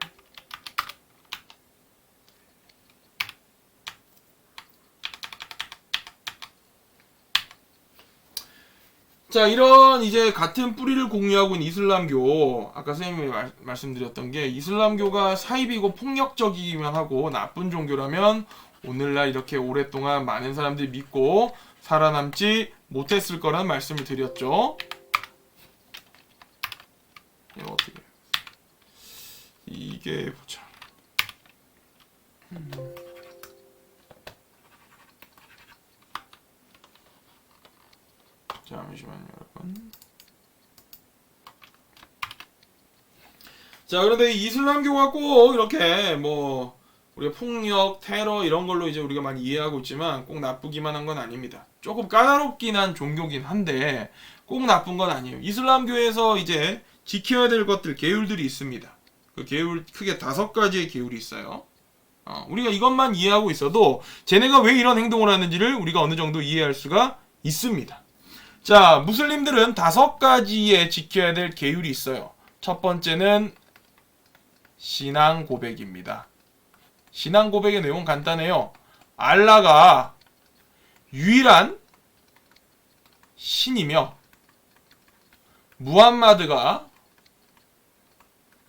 이런 이제 같은 뿌리를 공유하고 있는 이슬람교, 아까 선생님이 말씀드렸던 게 이슬람교가 사이비고 폭력적이기만 하고 나쁜 종교라면 오늘날 이렇게 오랫동안 많은 사람들이 믿고 살아남지 못했을 거라는 말씀을 드렸죠. 이거 어떻게 이게 보자. 잠시만요, 여러분. 자, 그런데 이슬람교가 꼭 이렇게 뭐 우리가 폭력, 테러 이런 걸로 이제 우리가 많이 이해하고 있지만 꼭 나쁘기만 한 건 아닙니다. 조금 까다롭긴 한 종교긴 한데 꼭 나쁜 건 아니에요. 이슬람교에서 이제 지켜야 될 것들, 계율들이 있습니다. 그 계율 크게 5가지의 계율이 있어요. 우리가 이것만 이해하고 있어도 쟤네가 왜 이런 행동을 하는지를 우리가 어느 정도 이해할 수가 있습니다. 자, 무슬림들은 5가지의 지켜야 될 계율이 있어요. 첫 번째는 신앙 고백입니다. 신앙 고백의 내용은 간단해요. 알라가 유일한 신이며 무함마드가,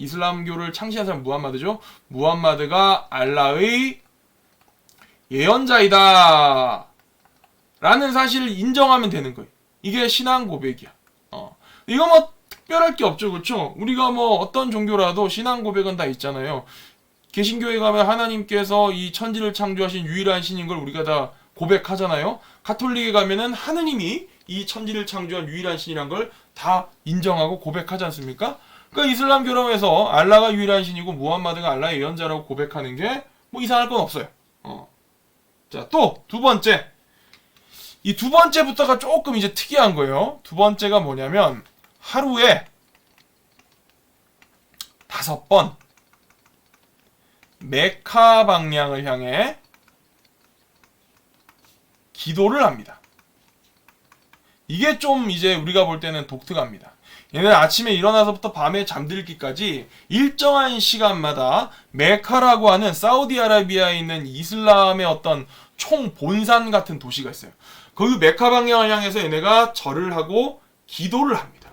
이슬람교를 창시한 사람 무함마드죠. 무함마드가 알라의 예언자이다 라는 사실을 인정하면 되는 거예요. 이게 신앙 고백이야. 이거 뭐 특별할 게 없죠, 그렇죠? 우리가 뭐 어떤 종교라도 신앙 고백은 다 있잖아요. 개신교에 가면 하나님께서 이 천지를 창조하신 유일한 신인 걸 우리가 다 고백하잖아요. 가톨릭에 가면은 하느님이 이 천지를 창조한 유일한 신이란 걸 다 인정하고 고백하지 않습니까? 그러니까 이슬람교라고 해서 알라가 유일한 신이고 무함마드가 알라의 예언자라고 고백하는 게 뭐 이상할 건 없어요. 자, 또 두 번째. 이 두 번째부터가 조금 이제 특이한 거예요. 두 번째가 뭐냐면 하루에 5번 메카 방향을 향해 기도를 합니다. 이게 좀 이제 우리가 볼 때는 독특합니다. 얘는 아침에 일어나서부터 밤에 잠들기까지 일정한 시간마다 메카라고 하는 사우디아라비아에 있는 이슬람의 어떤 총 본산 같은 도시가 있어요. 그 메카 방향을 향해서 얘네가 절을 하고 기도를 합니다.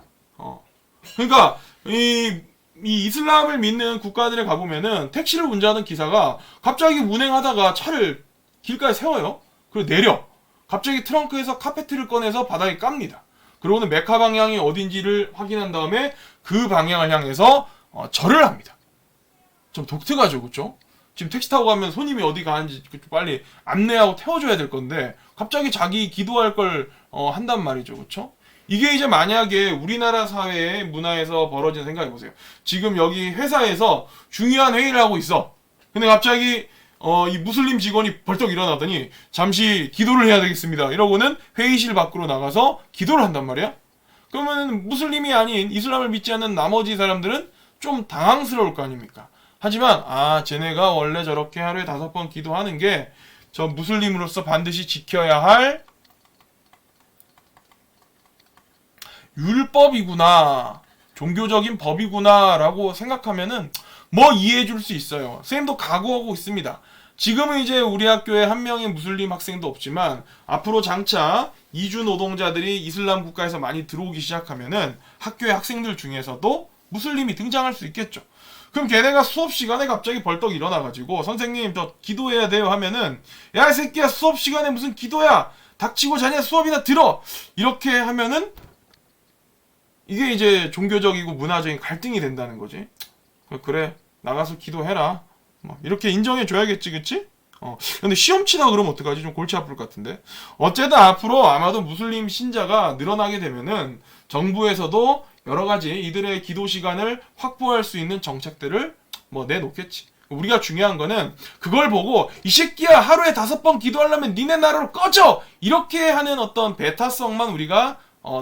그러니까 이 이슬람을 믿는 국가들에 가보면은 택시를 운전하던 기사가 갑자기 운행하다가 차를 길가에 세워요. 그리고 내려. 갑자기 트렁크에서 카페트를 꺼내서 바닥에 깝니다. 그러고는 메카 방향이 어딘지를 확인한 다음에 그 방향을 향해서 절을 합니다. 좀 독특하죠, 그렇죠? 지금 택시 타고 가면 손님이 어디 가는지 빨리 안내하고 태워줘야 될 건데 갑자기 자기 기도할 걸 한단 말이죠, 그렇죠? 이게 이제 만약에 우리나라 사회의 문화에서 벌어진 생각해 보세요. 지금 여기 회사에서 중요한 회의를 하고 있어. 근데 갑자기 이 무슬림 직원이 벌떡 일어나더니 잠시 기도를 해야 되겠습니다. 이러고는 회의실 밖으로 나가서 기도를 한단 말이야. 그러면 무슬림이 아닌 이슬람을 믿지 않는 나머지 사람들은 좀 당황스러울 거 아닙니까? 하지만 쟤네가 원래 저렇게 하루에 5번 기도하는 게 저 무슬림으로서 반드시 지켜야 할 율법이구나, 종교적인 법이구나 라고 생각하면은 뭐 이해해 줄 수 있어요. 선생님도 각오하고 있습니다. 지금은 이제 우리 학교에 한 명의 무슬림 학생도 없지만 앞으로 장차 이주 노동자들이 이슬람 국가에서 많이 들어오기 시작하면은 학교의 학생들 중에서도 무슬림이 등장할 수 있겠죠. 그럼 걔네가 수업 시간에 갑자기 벌떡 일어나가지고 선생님 저 기도해야 돼요 하면은 야 이 새끼야 수업 시간에 무슨 기도야, 닥치고 자냐 수업이나 들어, 이렇게 하면은 이게 이제 종교적이고 문화적인 갈등이 된다는 거지. 그래 나가서 기도해라 뭐 이렇게 인정해줘야겠지, 그치? 근데 시험 치다 그러면 어떡하지? 좀 골치 아플 것 같은데. 어쨌든 앞으로 아마도 무슬림 신자가 늘어나게 되면은 정부에서도 여러 가지 이들의 기도 시간을 확보할 수 있는 정책들을 뭐 내놓겠지. 우리가 중요한 거는 그걸 보고 이 새끼야 하루에 5번 기도하려면 니네 나라로 꺼져! 이렇게 하는 어떤 배타성만 우리가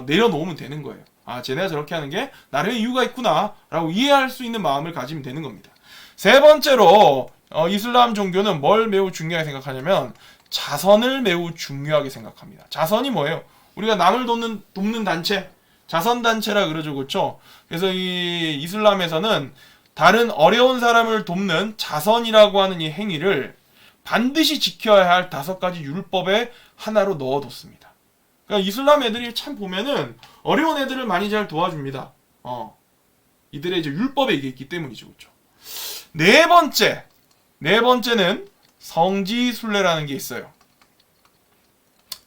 내려놓으면 되는 거예요. 쟤네가 저렇게 하는 게 나름의 이유가 있구나 라고 이해할 수 있는 마음을 가지면 되는 겁니다. 세 번째로 이슬람 종교는 뭘 매우 중요하게 생각하냐면 자선을 매우 중요하게 생각합니다. 자선이 뭐예요? 우리가 남을 돕는 단체, 자선단체라 그러죠, 그렇죠? 그래서 이 이슬람에서는 다른 어려운 사람을 돕는 자선이라고 하는 이 행위를 반드시 지켜야 할 5가지 율법의 하나로 넣어뒀습니다. 그러니까 이슬람 애들이 참 보면은 어려운 애들을 많이 잘 도와줍니다. 이들의 이제 율법에 이게 있기 때문이죠, 그렇죠? 네 번째는 성지순례라는 게 있어요.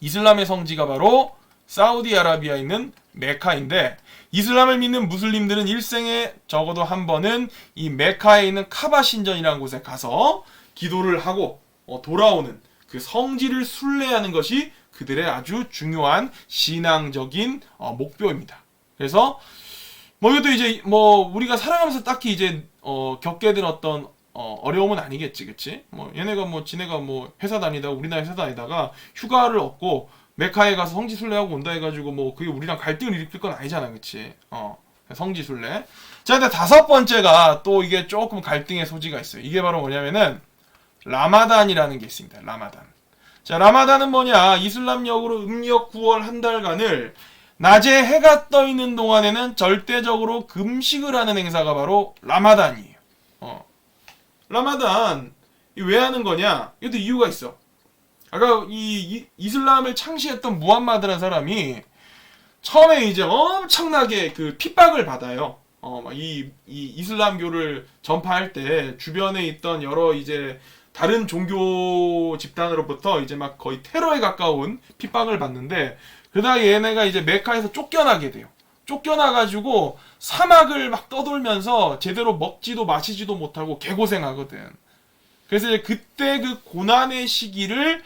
이슬람의 성지가 바로 사우디아라비아에 있는 메카인데 이슬람을 믿는 무슬림들은 일생에 적어도 한 번은 이 메카에 있는 카바 신전이라는 곳에 가서 기도를 하고 돌아오는 그 성지를 순례하는 것이 그들의 아주 중요한 신앙적인 목표입니다. 그래서 뭐 이것도 이제 뭐 우리가 살아가면서 딱히 이제 겪게 된 어떤 어려움은 아니겠지, 그치? 뭐 얘네가 뭐 지네가 뭐 회사 다니다가 우리나라 회사 다니다가 휴가를 얻고 메카에 가서 성지순례하고 온다 해가지고 뭐 그게 우리랑 갈등을 일으킬 건 아니잖아, 그치? 성지순례. 자, 근데 5번째가 또 이게 조금 갈등의 소지가 있어요. 이게 바로 뭐냐면은 라마단이라는 게 있습니다. 라마단. 자, 라마단은 뭐냐? 이슬람력으로 음력 9월 한 달간을 낮에 해가 떠 있는 동안에는 절대적으로 금식을 하는 행사가 바로 라마단이에요. 라마단 왜 하는 거냐? 이것도 이유가 있어. 아까 이 이슬람을 창시했던 무함마드라는 사람이 처음에 이제 엄청나게 그 핍박을 받아요. 이 이슬람교를 전파할 때 주변에 있던 여러 이제 다른 종교 집단으로부터 이제 막 거의 테러에 가까운 핍박을 받는데, 그러다가 얘네가 이제 메카에서 쫓겨나게 돼요. 쫓겨나가지고 사막을 막 떠돌면서 제대로 먹지도 마시지도 못하고 개고생하거든. 그래서 이제 그때 그 고난의 시기를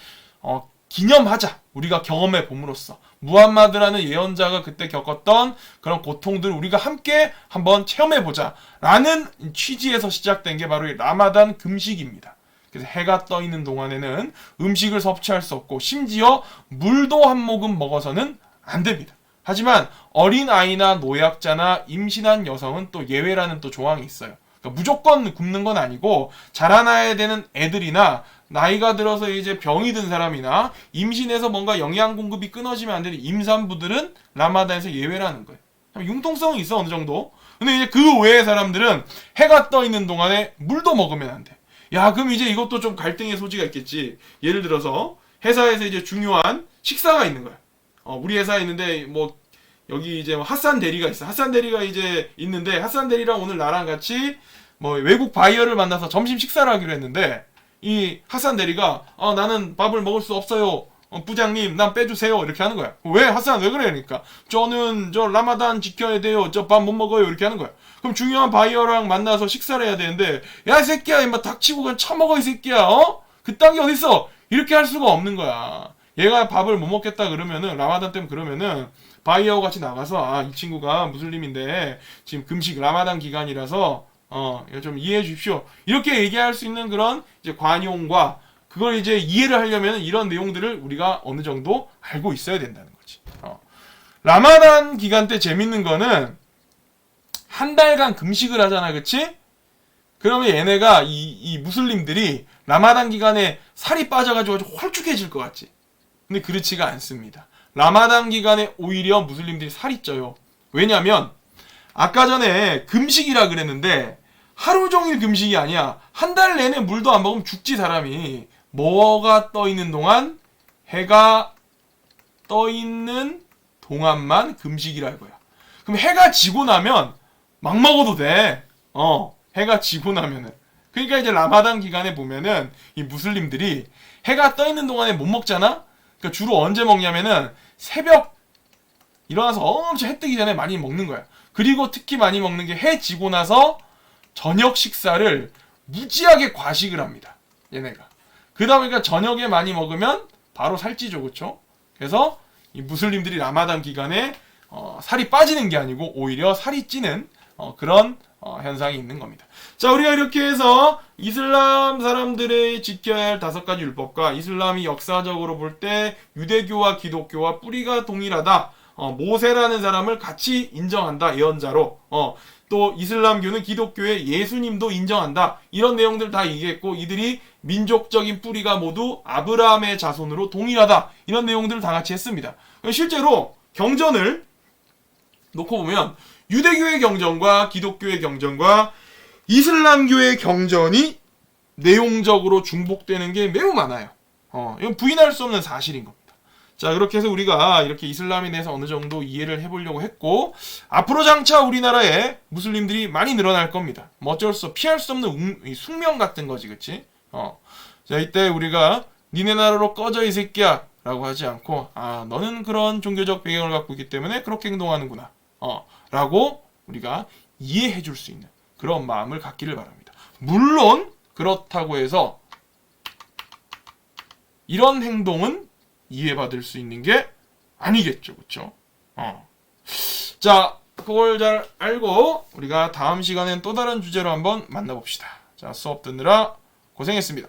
기념하자. 우리가 경험해 봄으로써 무함마드라는 예언자가 그때 겪었던 그런 고통들을 우리가 함께 한번 체험해 보자 라는 취지에서 시작된 게 바로 이 라마단 금식입니다. 그래서 해가 떠 있는 동안에는 음식을 섭취할 수 없고 심지어 물도 한 모금 먹어서는 안 됩니다. 하지만 어린 아이나 노약자나 임신한 여성은 또 예외라는 또 조항이 있어요. 그러니까 무조건 굶는 건 아니고 자라나야 되는 애들이나 나이가 들어서 이제 병이 든 사람이나 임신해서 뭔가 영양 공급이 끊어지면 안 되는 임산부들은 라마단에서 예외라는 거예요. 융통성이 있어, 어느 정도. 근데 이제 그 외의 사람들은 해가 떠 있는 동안에 물도 먹으면 안 돼. 야, 그럼 이제 이것도 좀 갈등의 소지가 있겠지. 예를 들어서 회사에서 이제 중요한 식사가 있는 거야. 우리 회사에 있는데 뭐 여기 이제 하산 대리가 있어. 하산 대리가 이제 있는데 하산 대리랑 오늘 나랑 같이 뭐 외국 바이어를 만나서 점심 식사를 하기로 했는데, 이 하산 대리가 나는 밥을 먹을 수 없어요. 부장님 난 빼주세요. 이렇게 하는 거야. 왜 하산 왜 그래? 그러니까 저는 저 라마단 지켜야 돼요. 저 밥 못 먹어요. 이렇게 하는 거야. 그럼 중요한 바이어랑 만나서 식사를 해야 되는데, 야 이 새끼야 임마 닥치고 그냥 처먹어 이 새끼야. 그딴 게 어딨어. 이렇게 할 수가 없는 거야. 얘가 밥을 못 먹겠다 그러면은 라마단 때문에 그러면은 바이어와 같이 나가서 이 친구가 무슬림인데 지금 금식 라마단 기간이라서 이거 좀 이해해 주십시오. 이렇게 얘기할 수 있는 그런 이제 관용과 그걸 이제 이해를 하려면 이런 내용들을 우리가 어느 정도 알고 있어야 된다는 거지. 라마단 기간 때 재밌는 거는 한 달간 금식을 하잖아, 그치? 그러면 얘네가 이 무슬림들이 라마단 기간에 살이 빠져가지고 아주 홀쭉해질 것 같지? 근데 그렇지가 않습니다. 라마단 기간에 오히려 무슬림들이 살이 쪄요. 왜냐면 아까 전에 금식이라 그랬는데 하루 종일 금식이 아니야. 한 달 내내 물도 안 먹으면 죽지 사람이. 뭐가 떠 있는 동안? 해가 떠 있는 동안만 금식이라 이거야. 그럼 해가 지고 나면 막 먹어도 돼. 해가 지고 나면은. 그러니까 이제 라마단 기간에 보면은 이 무슬림들이 해가 떠 있는 동안에 못 먹잖아. 그러니까 주로 언제 먹냐면은 새벽 일어나서 엄청 해 뜨기 전에 많이 먹는 거야. 그리고 특히 많이 먹는 게 해 지고 나서 저녁 식사를 무지하게 과식을 합니다. 얘네가. 그러다 보니까 저녁에 많이 먹으면 바로 살찌죠, 그렇죠? 그래서 이 무슬림들이 라마단 기간에 살이 빠지는 게 아니고 오히려 살이 찌는 그런 현상이 있는 겁니다. 자, 우리가 이렇게 해서 이슬람 사람들의 지켜야 할 5가지 율법과 이슬람이 역사적으로 볼 때 유대교와 기독교와 뿌리가 동일하다. 모세라는 사람을 같이 인정한다. 예언자로. 또 이슬람교는 기독교의 예수님도 인정한다. 이런 내용들 다 얘기했고, 이들이 민족적인 뿌리가 모두 아브라함의 자손으로 동일하다. 이런 내용들을 다 같이 했습니다. 실제로 경전을 놓고 보면 유대교의 경전과 기독교의 경전과 이슬람교의 경전이 내용적으로 중복되는 게 매우 많아요. 이건 부인할 수 없는 사실인 겁니다. 자, 그렇게 해서 우리가 이렇게 이슬람에 대해서 어느 정도 이해를 해보려고 했고, 앞으로 장차 우리나라에 무슬림들이 많이 늘어날 겁니다. 뭐 어쩔 수 피할 수 없는 숙명 같은 거지, 그치? 자, 이때 우리가 니네 나라로 꺼져 이 새끼야 라고 하지 않고, 너는 그런 종교적 배경을 갖고 있기 때문에 그렇게 행동하는구나 라고 우리가 이해해 줄 수 있는 그런 마음을 갖기를 바랍니다. 물론 그렇다고 해서 이런 행동은 이해받을 수 있는 게 아니겠죠, 그렇죠? 자, 그걸 잘 알고 우리가 다음 시간엔 또 다른 주제로 한번 만나봅시다. 자, 수업 듣느라 고생했습니다.